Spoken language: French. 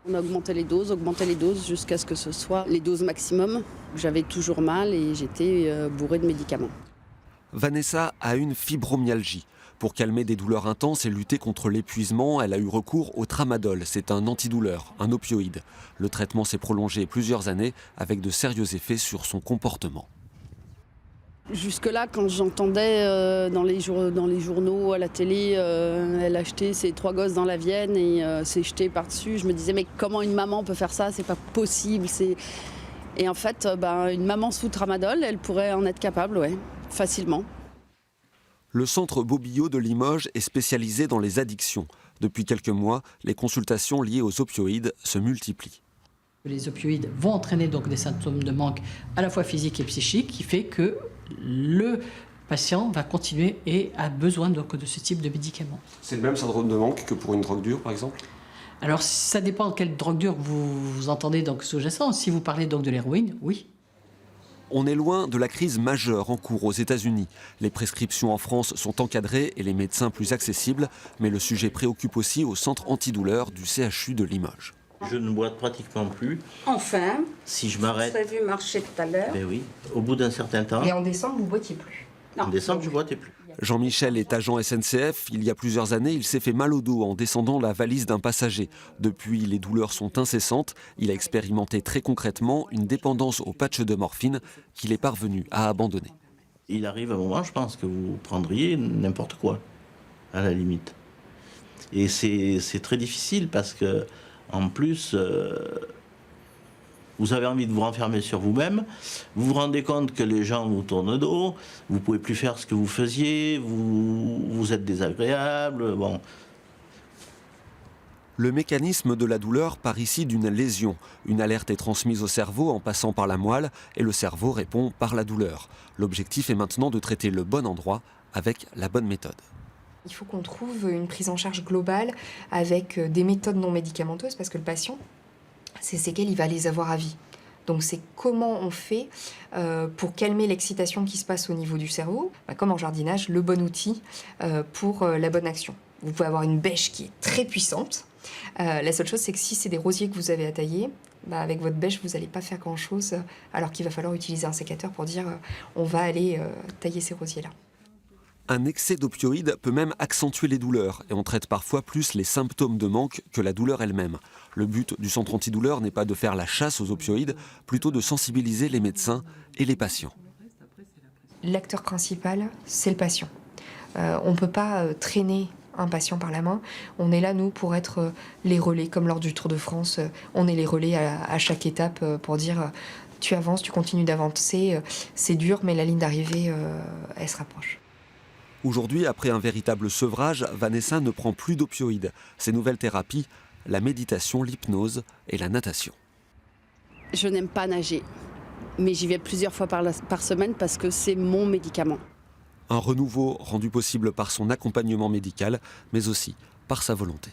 On a augmenté les doses jusqu'à ce que ce soit les doses maximum. J'avais toujours mal et j'étais bourrée de médicaments. Vanessa a une fibromyalgie. Pour calmer des douleurs intenses et lutter contre l'épuisement, elle a eu recours au tramadol. C'est un antidouleur, un opioïde. Le traitement s'est prolongé plusieurs années avec de sérieux effets sur son comportement. Jusque-là, quand j'entendais dans les journaux, à la télé, elle achetait ses 3 gosses dans la Vienne et s'est jetée par-dessus, je me disais mais comment une maman peut faire ça? C'est pas possible. Et en fait, une maman sous tramadol, elle pourrait en être capable, ouais, facilement. Le centre Bobillot de Limoges est spécialisé dans les addictions. Depuis quelques mois, les consultations liées aux opioïdes se multiplient. Les opioïdes vont entraîner donc des symptômes de manque à la fois physique et psychique, qui fait que le patient va continuer et a besoin donc de ce type de médicaments. C'est le même syndrome de manque que pour une drogue dure, par exemple? Alors ça dépend de quelle drogue dure vous entendez donc sous-jacent. Si vous parlez donc de l'héroïne, oui. On est loin de la crise majeure en cours aux États-Unis. Les prescriptions en France sont encadrées et les médecins plus accessibles, mais le sujet préoccupe aussi au centre antidouleur du CHU de Limoges. Je ne bois pratiquement plus. Enfin, si je m'arrête. Vous avez vu marcher tout à l'heure. Ben oui, au bout d'un certain temps. Et en décembre, vous ne boitiez plus. Non, en décembre, je ne boitais plus. Jean-Michel est agent SNCF. Il y a plusieurs années, il s'est fait mal au dos en descendant la valise d'un passager. Depuis, les douleurs sont incessantes. Il a expérimenté très concrètement une dépendance au patch de morphine qu'il est parvenu à abandonner. Il arrive un moment, je pense, que vous prendriez n'importe quoi, à la limite. Et c'est très difficile parce que, en plus, vous avez envie de vous renfermer sur vous-même, vous vous rendez compte que les gens vous tournent le dos, vous ne pouvez plus faire ce que vous faisiez, vous êtes désagréable, bon. Le mécanisme de la douleur part ici d'une lésion. Une alerte est transmise au cerveau en passant par la moelle et le cerveau répond par la douleur. L'objectif est maintenant de traiter le bon endroit avec la bonne méthode. Il faut qu'on trouve une prise en charge globale avec des méthodes non médicamenteuses parce que le patient, ces séquelles, il va les avoir à vie. Donc c'est comment on fait pour calmer l'excitation qui se passe au niveau du cerveau, comme en jardinage, le bon outil pour la bonne action. Vous pouvez avoir une bêche qui est très puissante. La seule chose, c'est que si c'est des rosiers que vous avez à tailler, avec votre bêche, vous n'allez pas faire grand-chose, alors qu'il va falloir utiliser un sécateur pour dire on va aller tailler ces rosiers-là. Un excès d'opioïdes peut même accentuer les douleurs et on traite parfois plus les symptômes de manque que la douleur elle-même. Le but du centre antidouleur n'est pas de faire la chasse aux opioïdes, plutôt de sensibiliser les médecins et les patients. L'acteur principal, c'est le patient. On ne peut pas traîner un patient par la main. On est là, nous, pour être les relais, comme lors du Tour de France. On est les relais à chaque étape pour dire tu avances, tu continues d'avancer, c'est dur, mais la ligne d'arrivée, elle se rapproche. Aujourd'hui, après un véritable sevrage, Vanessa ne prend plus d'opioïdes. Ses nouvelles thérapies, la méditation, l'hypnose et la natation. Je n'aime pas nager, mais j'y vais plusieurs fois par semaine parce que c'est mon médicament. Un renouveau rendu possible par son accompagnement médical, mais aussi par sa volonté.